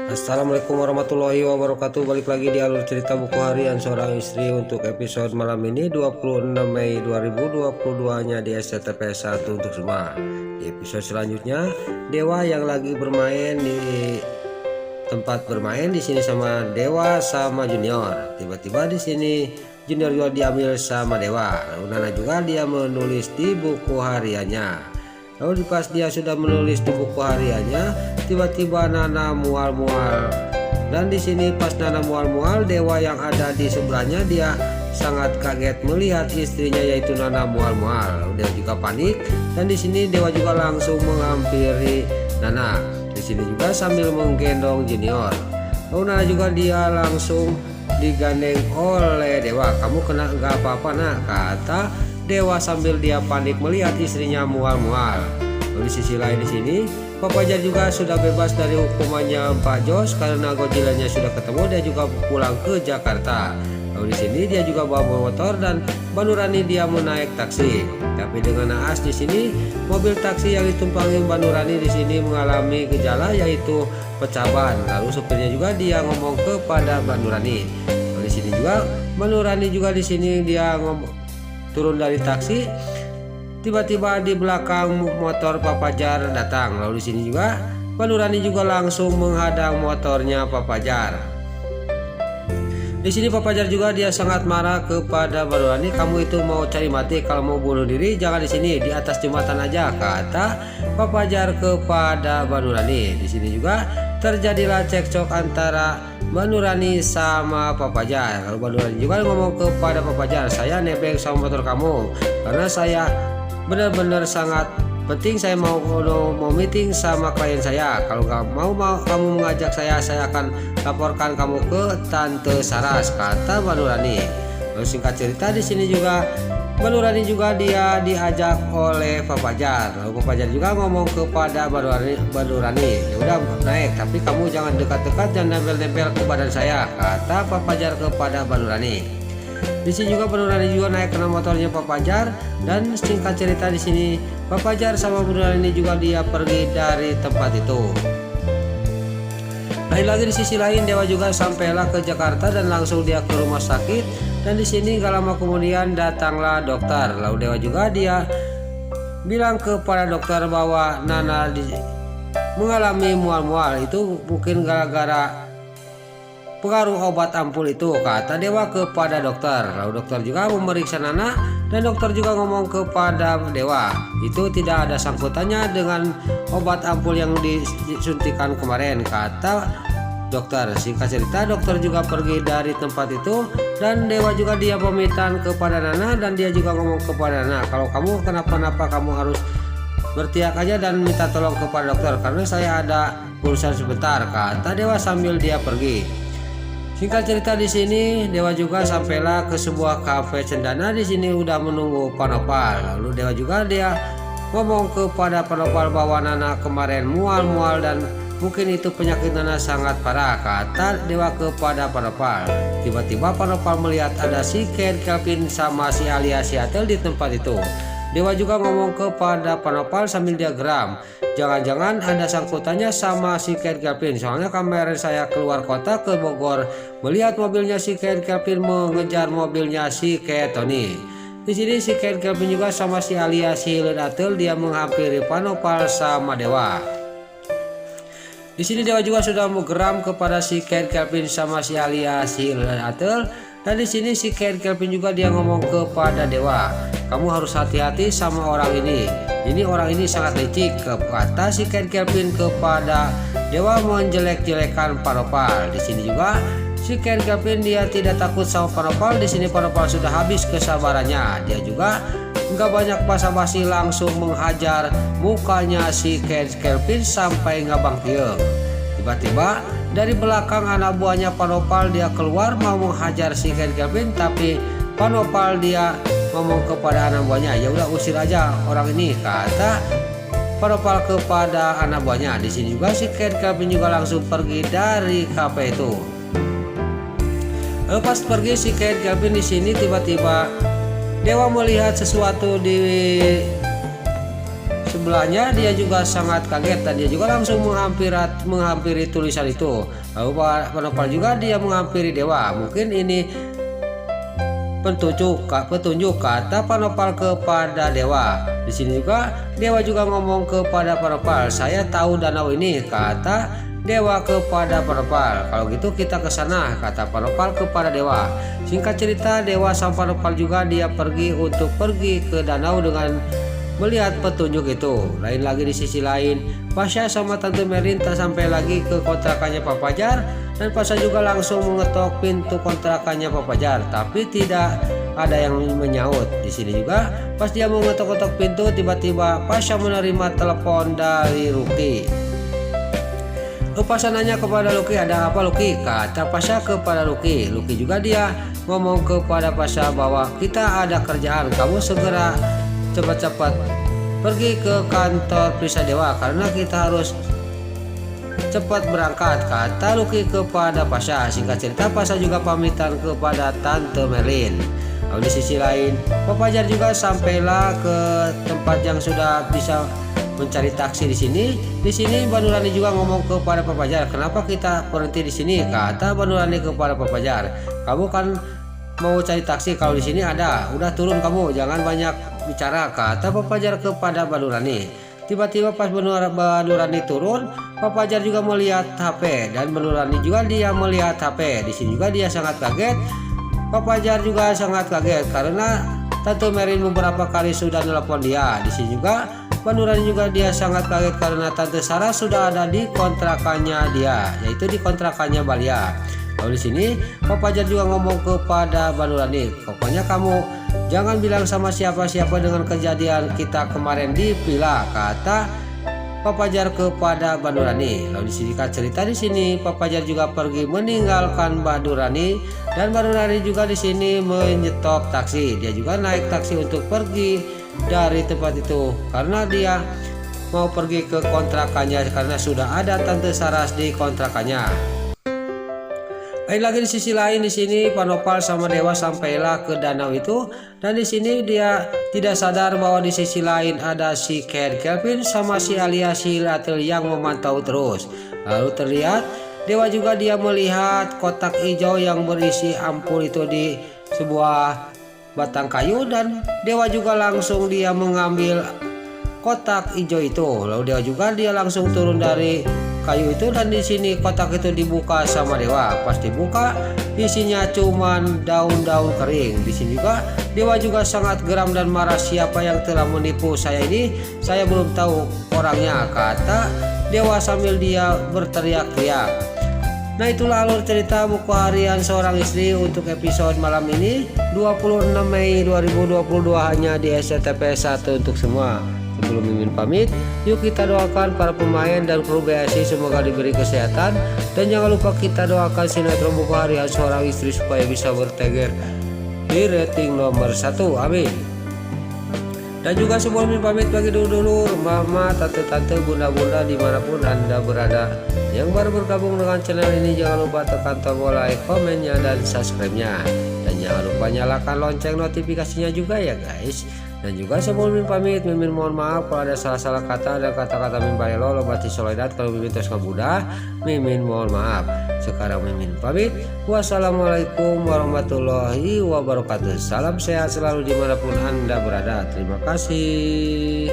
Assalamualaikum warahmatullahi wabarakatuh. Balik lagi di alur cerita buku harian seorang istri untuk episode malam ini 26 Mei 2022 nya di SCTP 1 untuk semua. Di episode selanjutnya, Dewa yang lagi bermain di tempat bermain di sini sama Dewa sama Junior. Tiba-tiba di sini Junior juga diambil sama Dewa. Lalu Nana juga dia menulis di buku hariannya. Lalu pas dia sudah menulis di buku hariannya, tiba-tiba Nana mual-mual. Dan di sini pas Nana mual-mual, Dewa yang ada di sebelahnya dia sangat kaget melihat istrinya yaitu Nana mual-mual. Lalu dia juga panik dan di sini Dewa juga langsung menghampiri Nana. Di sini juga sambil menggendong Junior. Lalu Nana juga dia langsung digandeng oleh Dewa. "Kamu kena nggak apa-apa nak?" kata Dewa sambil dia panik melihat istrinya mual-mual. Lalu di sisi lain di sini, Pak Fajar juga sudah bebas dari hukumannya Pak Jos karena Godzilla-nya sudah ketemu. Dia juga pulang ke Jakarta. Lalu di sini dia juga bawa motor dan Mbak Nurani dia mau naik taksi. Tapi dengan naas di sini mobil taksi yang ditumpangi Mbak Nurani di sini mengalami gejala yaitu pecah ban. Lalu supirnya juga dia ngomong kepada Mbak Nurani. Lalu di sini juga Mbak Nurani juga di sini dia turun dari taksi. Tiba-tiba di belakang motor Pak Fajar datang. Lalu di sini juga Mbak Nurani juga langsung menghadang motornya Pak Fajar. Di sini Pak Fajar juga dia sangat marah kepada Mbak Nurani. "Kamu itu mau cari mati, kalau mau bunuh diri jangan di sini, di atas jembatan aja," kata Pak Fajar kepada Mbak Nurani. Di sini juga terjadilah cekcok antara Mbak Nurani sama Pak Fajar. Lalu Mbak Nurani juga ngomong kepada Pak Fajar, "Saya nebeng sama motor kamu karena saya benar-benar sangat penting. Saya mau meeting sama klien saya. Kalau nggak mau kamu mengajak saya akan laporkan kamu ke Tante Saras," kata Mbak Nurani. Lalu singkat cerita di sini juga Mbak Nurani juga dia diajak oleh Pak Fajar. Lalu Pak Fajar juga ngomong kepada Mbak Nurani, "Ya udah naik, tapi kamu jangan dekat-dekat dan nempel-nempel ke badan saya," kata Pak Fajar kepada Mbak Nurani. Di sini juga Mbak Nurani juga naik ke motornya Pak Fajar dan singkat cerita di sini Pak Fajar sama Mbak Nurani juga dia pergi dari tempat itu. Lain lagi di sisi lain Dewa juga sampailah ke Jakarta dan langsung dia ke rumah sakit. Dan di sini gak lama kemudian datanglah dokter. Lalu Dewa juga dia bilang kepada dokter bahwa Nana mengalami mual-mual. Itu mungkin gara-gara pengaruh obat ampul itu, kata Dewa kepada dokter. Lalu dokter juga memeriksa Nana dan dokter juga ngomong kepada Dewa, "Itu tidak ada sangkutannya dengan obat ampul yang disuntikan kemarin," kata dokter. Singkat cerita dokter juga pergi dari tempat itu dan Dewa juga dia pamitan kepada Nana dan dia juga ngomong kepada Nana, "Kalau kamu kenapa-napa kamu harus berteriak aja dan minta tolong kepada dokter karena saya ada urusan sebentar," kata Dewa sambil dia pergi. Singkat cerita di sini Dewa juga sampailah ke sebuah kafe cendana. Di sini udah menunggu Panopal. Lalu Dewa juga dia ngomong kepada Panopal bahwa Nana kemarin mual-mual dan mungkin itu penyakit Nana sangat parah, kata Dewa kepada Panopal. Tiba-tiba Panopal melihat ada si Ken, Kelvin sama si Alia Seattle di tempat itu. Dewa juga ngomong kepada Panopal sambil dia geram, "Jangan-jangan ada sangkutannya sama si Ken Kelvin. Soalnya kemarin saya keluar kota ke Bogor melihat mobilnya si Ken Kelvin mengejar mobilnya si Ken Tony." Di sini si Ken Kelvin juga sama si Alia Seattle dia menghampiri Panopal sama Dewa. Di sini Dewa juga sudah geram kepada si Ken Kelvin sama si Alia Seattle. Dan di sini si Ken Kelvin juga dia ngomong kepada Dewa, "Kamu harus hati-hati sama orang ini. Ini orang ini sangat licik," kata si Ken Kelvin kepada Dewa menjelek-jelekan Panopal. Di sini juga si Ken Kelvin dia tidak takut sama Panopal. Di sini Panopal sudah habis kesabarannya. Dia juga nggak banyak basa-basi langsung menghajar mukanya si Ken Kelvin sampai ngabang tiung. Tiba-tiba dari belakang anak buahnya Panopal dia keluar mau menghajar si Ken Kelvin, tapi Panopal dia ngomong kepada anak buahnya, "Ya udah usir aja orang ini," kata Panopal kepada anak buahnya. Di sini juga si Ken Kelvin juga langsung pergi dari kafe itu. Lalu pas pergi si Ken Kelvin di sini tiba-tiba Dewa melihat sesuatu di sebelahnya dia juga sangat kaget dan dia juga langsung menghampiri tulisan itu. Lalu Panopal juga dia menghampiri dewa. Mungkin ini petunjuk kata Panopal kepada dewa. Di sini juga dewa juga ngomong kepada Panopal, saya tahu danau ini, kata dewa kepada Panopal. Kalau gitu kita ke sana, kata Panopal kepada dewa. Singkat cerita, dewa sang Panopal juga dia pergi ke danau dengan melihat petunjuk itu. Lain lagi di sisi lain, Pasha sama Tante Merlin tak sampai lagi ke kontrakannya Pak Fajar, dan Pasha juga langsung mengetok pintu kontrakannya Pak Fajar, tapi tidak ada yang menyaut. Di sini juga pas dia mau ngetok-ngetok pintu, tiba-tiba Pasha menerima telepon dari Lucky. Pasha nanya kepada Lucky, ada apa Lucky? Kata Pasha kepada Lucky. Lucky juga dia ngomong kepada Pasha bahwa kita ada kerjaan, kamu segera cepat-cepat pergi ke kantor Prisa Dewa karena kita harus cepat berangkat, kata Lucky kepada Pasha. Singkat cerita, Pasha juga pamitan kepada Tante Merlin. Lalu di sisi lain, Pak Fajar juga sampailah ke tempat yang sudah bisa mencari taksi di sini. Di sini Mbak Nurani juga ngomong kepada Pak Fajar, kenapa kita berhenti di sini? Kata Mbak Nurani kepada Pak Fajar, kamu kan mau cari taksi, kalau di sini ada, udah turun kamu, jangan banyak bicara, kata Pak Fajar kepada Mbak Nurani. Tiba-tiba pas Mbak Nurani turun, Pak Fajar juga melihat HP dan Mbak Nurani juga dia melihat HP. Di sini juga dia sangat kaget. Pak Fajar juga sangat kaget karena Tante Merlin beberapa kali sudah nelpon dia. Di sini juga Mbak Nurani juga dia sangat kaget karena Tante Sarah sudah ada di kontrakannya dia, yaitu di kontrakannya Balia. Lalu di sini Pak Fajar juga ngomong kepada Mbak Nurani, pokoknya kamu jangan bilang sama siapa-siapa dengan kejadian kita kemarin di villa, kata Pak Fajar kepada Mbak Nurani. Lalu disingkat cerita di sini Pak Fajar juga pergi meninggalkan Mbak Nurani dan Mbak Nurani juga di sini menyetop taksi. Dia juga naik taksi untuk pergi dari tempat itu karena dia mau pergi ke kontrakannya karena sudah ada Tante Saras di kontrakannya. Lain lagi di sisi lain, di sini Panopal sama dewa sampailah ke danau itu, dan di sini dia tidak sadar bahwa di sisi lain ada si Kelvin sama si Alia si Latil yang memantau terus. Lalu terlihat dewa juga dia melihat kotak hijau yang berisi ampul itu di sebuah batang kayu, dan dewa juga langsung dia mengambil kotak hijau itu. Lalu dewa juga dia langsung turun dari kayu itu, dan di sini kotak itu dibuka sama dewa. Pas dibuka, isinya cuman daun-daun kering. Di sini juga dewa juga sangat geram dan marah, siapa yang telah menipu saya ini? Saya belum tahu orangnya, kata dewa sambil dia berteriak-teriak. Nah, itulah alur cerita buku harian seorang istri untuk episode malam ini 26 Mei 2022 hanya di SCTP 1 untuk semua. Sebelum Mimin pamit, yuk kita doakan para pemain dan kru BSI semoga diberi kesehatan, dan jangan lupa kita doakan sinetron buku harian seorang istri supaya bisa bertengger di rating nomor 1, amin. Dan juga sebelum Mimin pamit, bagi dulur-dulur, mama, tante-tante, bunda-bunda dimanapun anda berada yang baru bergabung dengan channel ini, jangan lupa tekan tombol like, komennya, dan subscribe-nya, dan jangan lupa nyalakan lonceng notifikasinya juga ya guys. Dan juga sebelum Mimin pamit, Mimin mohon maaf kalau ada salah-salah kata dan kata-kata Mimin balelo lobati soledat, kalau Mimin terus ngabudah, Mimin mohon maaf. Sekarang Mimin pamit, wassalamualaikum warahmatullahi wabarakatuh. Salam sehat selalu dimanapun anda berada. Terima kasih.